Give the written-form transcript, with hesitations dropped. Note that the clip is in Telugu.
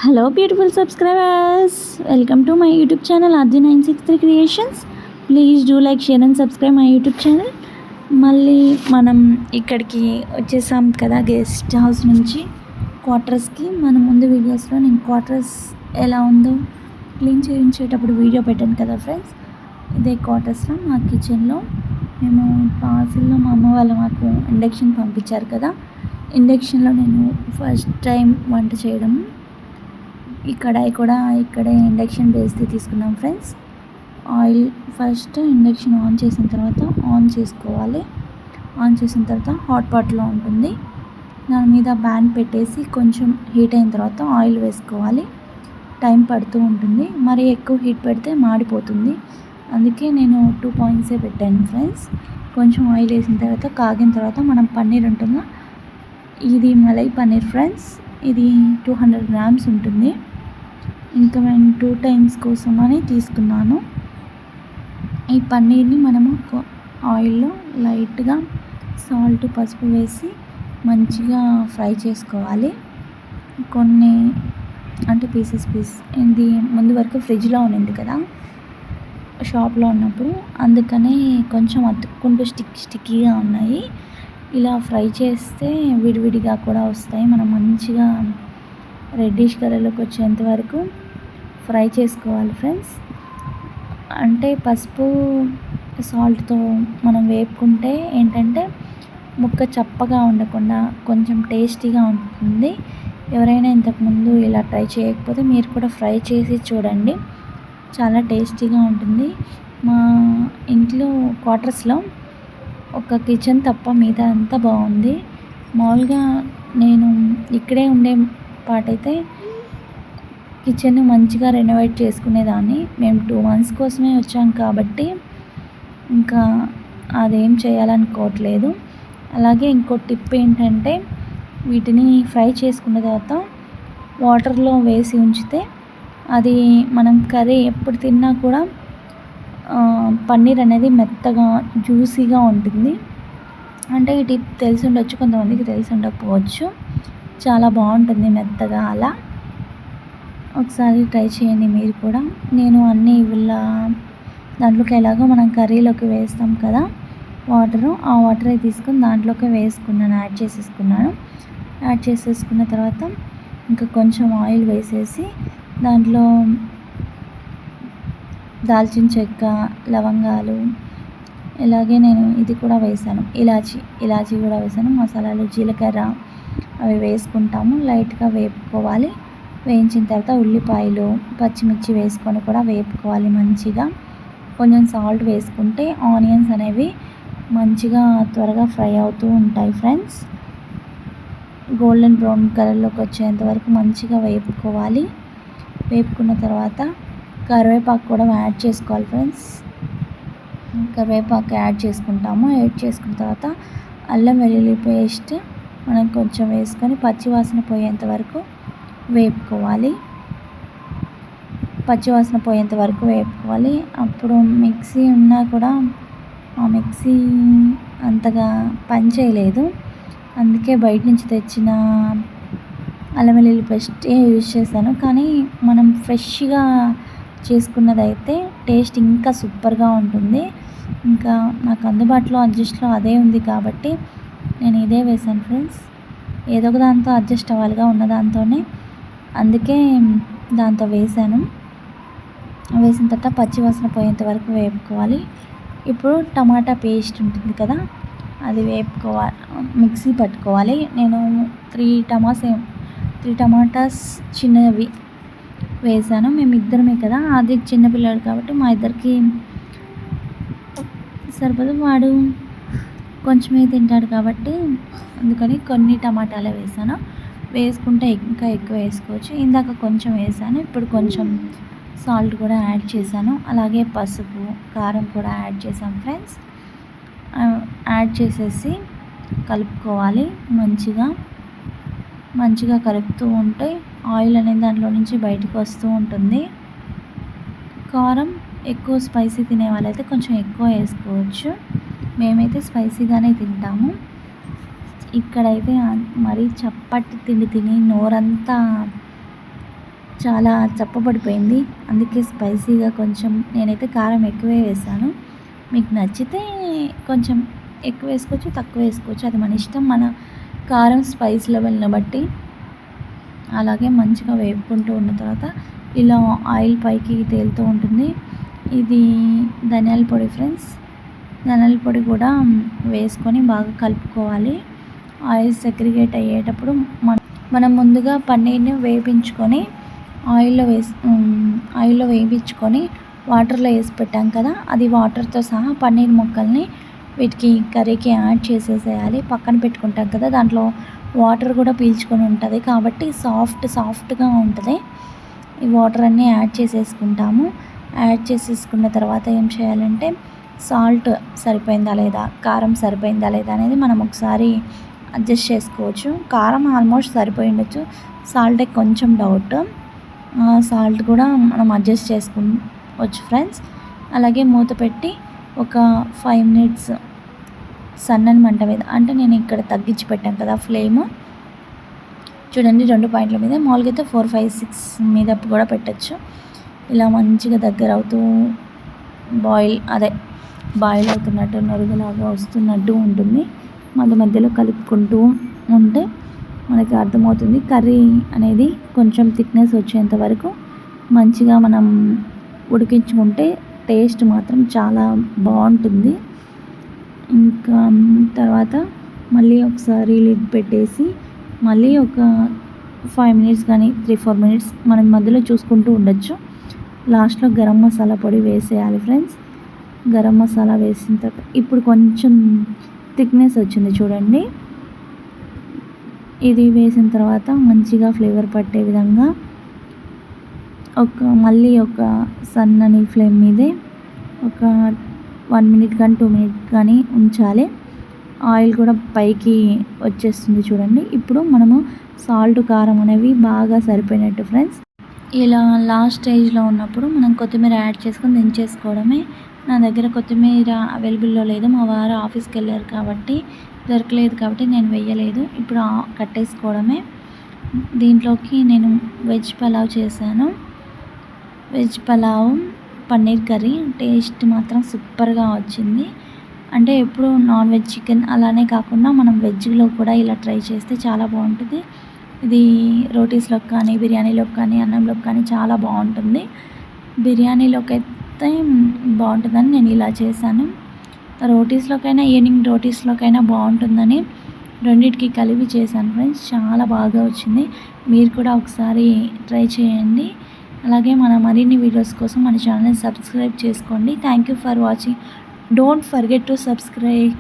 Hello beautiful subscribers, welcome to my YouTube channel RJ963 creations. Please do like, share and subscribe my YouTube channel. మళ్ళీ మనం ఇక్కడికి వచ్చేసాం కదా, గెస్ట్ హౌస్ నుంచి క్వార్టర్స్కి. మనం ముందు వీడియోస్లో నేను క్వార్టర్స్ ఎలా ఉందో క్లీన్ చేయించేటప్పుడు వీడియో పెట్టాను కదా ఫ్రెండ్స్. ఇదే క్వార్టర్స్లో మా కిచెన్లో మేము పార్సిల్లో మా అమ్మ వాళ్ళు మాకు ఇండక్షన్ పంపించారు కదా. ఇండక్షన్లో నేను ఫస్ట్ టైం వంట చేయడం. ఈ కడాయి కూడా ఇక్కడే ఇండక్షన్ బేస్ది తీసుకున్నాం friends. Oil first induction on చేసిన తర్వాత ఆన్ చేసుకోవాలి. ఆన్ చేసిన తర్వాత హాట్ పాట్లో ఉంటుంది, దాని మీద ప్యాన్ పెట్టేసి కొంచెం హీట్ అయిన తర్వాత ఆయిల్ వేసుకోవాలి. టైం పడుతూ ఉంటుంది, మరి ఎక్కువ హీట్ పెడితే మాడిపోతుంది. అందుకే నేను 2 పాయింట్సే పెట్టాను ఫ్రెండ్స్. కొంచెం ఆయిల్ వేసిన తర్వాత కాగిన తర్వాత మనం పన్నీర్ ఉంటుందా, ఇది మలై పన్నీర్ ఫ్రెండ్స్. ఇది 200 గ్రామ్స్ ఉంటుంది. ఇంకా నేను 2 టైమ్స్ కోసమని తీసుకున్నాను. ఈ పన్నీర్ని మనము ఆయిల్లో లైట్గా సాల్ట్, పసుపు వేసి మంచిగా ఫ్రై చేసుకోవాలి. కొన్ని అంటే పీసెస్ ఇది ముందు వరకు ఫ్రిడ్జ్లో ఉన్నింది కదా షాప్లో ఉన్నప్పుడు, అందుకనే కొంచెం అతుక్కుంటూ స్టిక్కీగా ఉన్నాయి. ఇలా ఫ్రై చేస్తే విడివిడిగా కూడా వస్తాయి. మనం మంచిగా రెడ్డిష్ కలర్లోకి వచ్చేంత వరకు ఫ్రై చేసుకోవాలి ఫ్రెండ్స్. అంటే పసుపు సాల్ట్తో మనం వేపుకుంటే ఏంటంటే ముక్క చప్పగా ఉండకుండా కొంచెం టేస్టీగా ఉంటుంది. ఎవరైనా ఇంతకుముందు ఇలా ట్రై చేయకపోతే మీరు కూడా ఫ్రై చేసి చూడండి, చాలా టేస్టీగా ఉంటుంది. మా ఇంట్లో క్వార్టర్స్లో ఒక కిచెన్ తప్ప మిగతా అంతా బాగుంది. మామూలుగా నేను ఇక్కడే ఉండే పాటైతే కిచెన్ మంచిగా రెనోవేట్ చేసుకునేదాన్ని. మేము 2 months కోసమే వచ్చాం కాబట్టి ఇంకా అదేం చేయాలనుకోవట్లేదు. అలాగే ఇంకో టిప్ ఏంటంటే, వీటిని ఫ్రై చేసుకున్న తర్వాత వాటర్లో వేసి ఉంచితే అది మనం కర్రీ ఎప్పుడు తిన్నా కూడా పన్నీర్ అనేది మెత్తగా జ్యూసీగా ఉంటుంది. అంటే ఈ టిప్ తెలిసి ఉండొచ్చు, కొంతమందికి తెలిసి ఉండకపోవచ్చు. చాలా బాగుంటుంది మెత్తగా. అలా ఒకసారి ట్రై చేయండి మీరు కూడా. నేను అన్నీ ఇలా దాంట్లోకి ఎలాగో మనం కర్రీలోకి వేస్తాం కదా వాటరు, ఆ వాటరే తీసుకొని దాంట్లోకి వేసుకున్నాను, యాడ్ చేసేసుకున్న తర్వాత ఇంకా కొంచెం ఆయిల్ వేసేసి దాంట్లో దాల్చిన చెక్క, లవంగాలు, ఇలాగే నేను ఇది కూడా వేసాను, ఇలాచీ కూడా వేసాను. మసాలాలు, జీలకర్ర అవి వేసుకుంటాము. లైట్గా వేపుకోవాలి. వేయించిన తర్వాత ఉల్లిపాయలు, పచ్చిమిర్చి వేసుకొని కూడా వేపుకోవాలి మంచిగా. కొంచెం సాల్ట్ వేసుకుంటే ఆనియన్స్ అనేవి మంచిగా త్వరగా ఫ్రై అవుతూ ఉంటాయి ఫ్రెండ్స్. గోల్డెన్ బ్రౌన్ కలర్లోకి వచ్చేంత వరకు మంచిగా వేపుకోవాలి. వేపుకున్న తర్వాత కరివేపాకు కూడా యాడ్ చేసుకోవాలి ఫ్రెండ్స్. కరివేపాకు యాడ్ చేసుకుంటాము. యాడ్ చేసుకున్న తర్వాత అల్లం వెల్లుల్లి పేస్ట్ మనం కొంచెం వేసుకొని పచ్చివాసన పోయేంత వరకు వేపుకోవాలి. అప్పుడు మిక్సీ ఉన్నా కూడా ఆ మిక్సీ అంతగా పని చేయలేదు. అందుకే బయట నుంచి తెచ్చిన అల్లం వెల్లుల్లి పేస్టే యూజ్ చేశాను. కానీ మనం ఫ్రెష్గా చేసుకున్నదైతే టేస్ట్ ఇంకా సూపర్గా ఉంటుంది. ఇంకా నాకు అందుబాటులో అడ్జస్ట్లో అదే ఉంది కాబట్టి నేను ఇదే వేసాను ఫ్రెండ్స్. ఏదో ఒక దాంతో అడ్జస్ట్ అవ్వాలిగా ఉన్న దాంతోనే, అందుకే దాంతో వేసాను. వేసిన తర్వాత పచ్చివాసన పోయేంత వరకు వేపుకోవాలి. ఇప్పుడు టమాటా పేస్ట్ ఉంటుంది కదా, అది మిక్సీ పట్టుకోవాలి. నేను 3 టమాటాస్ చిన్నవి వేసాను. మేము ఇద్దరమే కదా, అది చిన్నపిల్లాడు కాబట్టి మా ఇద్దరికి సరిపదు. వాడు కొంచెమే తింటాడు కాబట్టి అందుకని కొన్ని టమాటాలే వేసాను. వేసుకుంటే ఇంకా ఎక్కువ వేసుకోవచ్చు. ఇందాక కొంచెం వేసాను, ఇప్పుడు కొంచెం సాల్ట్ కూడా యాడ్ చేశాను. అలాగే పసుపు, కారం కూడా యాడ్ చేసాం ఫ్రెండ్స్. యాడ్ చేసేసి కలుపుకోవాలి. మంచిగా కలుపుతూ ఉంటే ఆయిల్ అనేది దాంట్లో నుంచి బయటకు వస్తూ ఉంటుంది. కారం ఎక్కువ స్పైసీ తినే వాళ్ళైతే కొంచెం ఎక్కువ వేసుకోవచ్చు. మేమైతే స్పైసీగానే తింటాము. ఇక్కడైతే మరీ చప్పటి తిండి తిని నోరంతా చాలా చప్పబడిపోయింది. అందుకే స్పైసీగా కొంచెం నేనైతే కారం ఎక్కువే వేశాను. మీకు నచ్చితే కొంచెం ఎక్కువ వేసుకోవచ్చు, తక్కువ వేసుకోవచ్చు. అది మన ఇష్టం. మన కారం స్పైస్ లెవెల్ని బట్టి. అలాగే మంచిగా వేపుకుంటూ ఉన్న తర్వాత ఇలా ఆయిల్ పైకి తేలుతూ ఉంటుంది. ఇది ధనియాల పొడి ఫ్రెండ్స్. ధనియాల పొడి కూడా వేసుకొని బాగా కలుపుకోవాలి. ఆయిల్ సెగ్రిగేట్ అయ్యేటప్పుడు మనం ముందుగా పన్నీర్ని వేయించుకొని ఆయిల్లో వేయించుకొని వాటర్లో వేసి పెట్టాం కదా, అది వాటర్తో సహా పన్నీర్ ముక్కల్ని వీటికి కర్రీకి యాడ్ చేసేసేయాలి. పక్కన పెట్టుకుంటాం కదా, దాంట్లో వాటర్ కూడా పీల్చుకొని ఉంటుంది కాబట్టి సాఫ్ట్గా ఉంటుంది. ఈ వాటర్ అన్నీ యాడ్ చేసేసుకుంటాము. యాడ్ చేసేసుకున్న తర్వాత ఏం చేయాలంటే సాల్ట్ సరిపోయిందా లేదా, కారం సరిపోయిందా లేదా అనేది మనం ఒకసారి అడ్జస్ట్ చేసుకోవచ్చు. కారం ఆల్మోస్ట్ సరిపోయి ఉండొచ్చు, సాల్ట్ కొంచెం డౌట్. సాల్ట్ కూడా మనం అడ్జస్ట్ చేసుకోవచ్చు ఫ్రెండ్స్. అలాగే మూత పెట్టి ఒక 5 minutes సన్నని మంట మీద, అంటే నేను ఇక్కడ తగ్గించి పెట్టాను కదా ఫ్లేమ్, చూడండి 2 పాయింట్ల మీద. మామూలుగా అయితే 4, 5, 6 మీద కూడా పెట్టచ్చు. ఇలా మంచిగా దగ్గర అవుతూ బాయిల్ అవుతున్నట్టు నరుగులాగా వస్తున్నట్టు ఉంటుంది. మధ్యలో కలుపుకుంటూ ఉంటే మనకి అర్థమవుతుంది. కర్రీ అనేది కొంచెం థిక్నెస్ వచ్చేంత వరకు మంచిగా మనం ఉడికించుకుంటే టేస్ట్ మాత్రం చాలా బాగుంటుంది. ఇంకా తర్వాత మళ్ళీ ఒకసారి లిడ్ పెట్టేసి మళ్ళీ ఒక 5 minutes కానీ 3-4 minutes మనం మధ్యలో చూసుకుంటూ ఉండొచ్చు. లాస్ట్లో గరం మసాలా పొడి వేసేయాలి ఫ్రెండ్స్. గరం మసాలా వేసిన తర్వాత ఇప్పుడు కొంచెం థిక్నెస్ వచ్చింది చూడండి. ఇది వేసిన తర్వాత మంచిగా ఫ్లేవర్ పట్టే విధంగా మళ్ళీ ఒక సన్నని ఫ్లేమ్ మీదే ఒక 1 minute కానీ 2 minutes కానీ ఉంచాలి. ఆయిల్ కూడా పైకి వచ్చేస్తుంది చూడండి. ఇప్పుడు మనము సాల్ట్, కారం అనేవి బాగా సరిపోయినట్టు ఫ్రెండ్స్. ఇలా లాస్ట్ స్టేజ్లో ఉన్నప్పుడు మనం కొత్తిమీర యాడ్ చేసుకొని దించేసుకోవడమే. నా దగ్గర కొత్తిమీర అవైలబుల్లో లేదు, మా వారు ఆఫీస్కి వెళ్ళారు కాబట్టి దొరకలేదు కాబట్టి నేను వేయలేదు. ఇప్పుడు కట్టేసుకోవడమే. దీంట్లోకి నేను వెజ్ పలావ్ చేశాను. Veg pulao paneer curry taste మాత్రం సూపర్గా వచ్చింది. అంటే ఎప్పుడు నాన్ వెజ్ చికెన్ అలానే కాకుండా మనం వెజ్లో కూడా ఇలా ట్రై చేస్తే చాలా బాగుంటుంది. ఇది రోటీస్లోకి కానీ, బిర్యానీలోకి కానీ, అన్నంలోకి కానీ చాలా బాగుంటుంది. బిర్యానీలోకి అయితే బాగుంటుందని నేను ఇలా చేశాను. రోటీస్లోకైనా, ఈవినింగ్ రోటీస్లోకైనా బాగుంటుందని రెండింటికి కలిపి చేశాను ఫ్రెండ్స్. చాలా బాగా వచ్చింది. మీరు కూడా ఒకసారి ట్రై చేయండి. అలాగే మన మరిన్ని వీడియోస్ కోసం మన ఛానల్ని సబ్స్క్రైబ్ చేసుకోండి. Thank you for watching. Don't forget to subscribe.